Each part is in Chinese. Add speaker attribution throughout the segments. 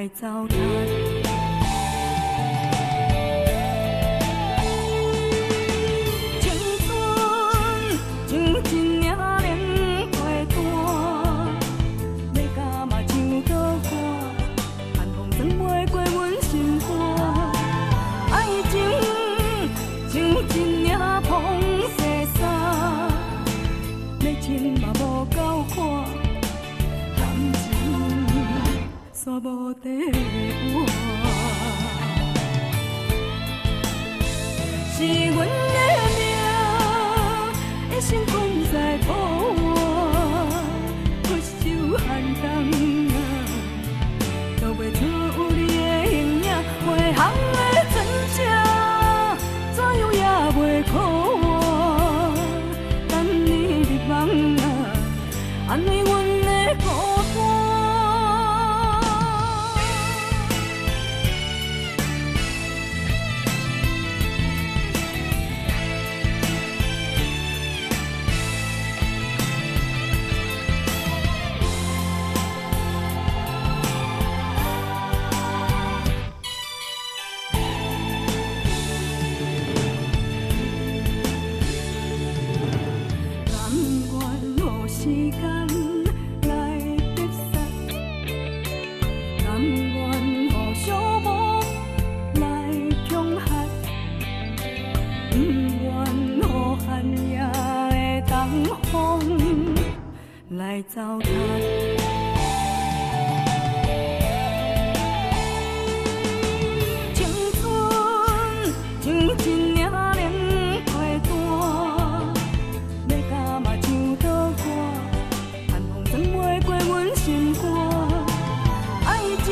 Speaker 1: 来糟蹋。山无地我，是阮的命，一生困在土外，不受寒冬啊，找袂出有你的形影，回航的船只，怎样也袂靠我，等你入梦啊，安慰阮的孤单。来糟蹋，青春像一领冷花单，要甲嘛像倒歌，寒风吹袂过阮心肝。爱情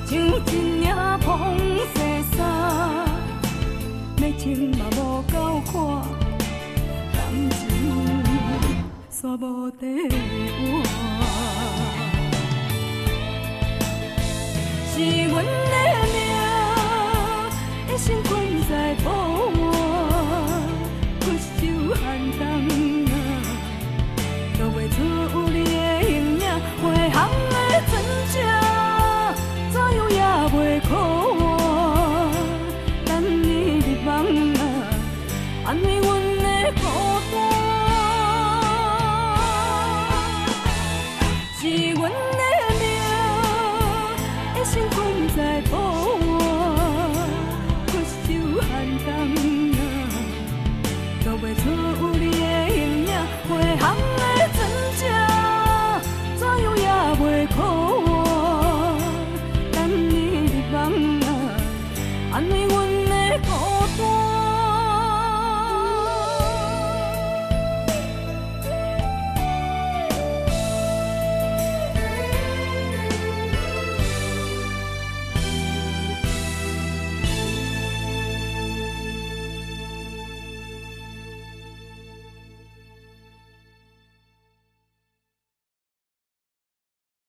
Speaker 1: 像一领风细衫，要穿嘛无够看，感情。山无地我，是阮的命，一生困在土外，不受寒冬啊，找袂出有你的形影，回航的船只，怎样也袂靠我，等你入梦啊，安慰我。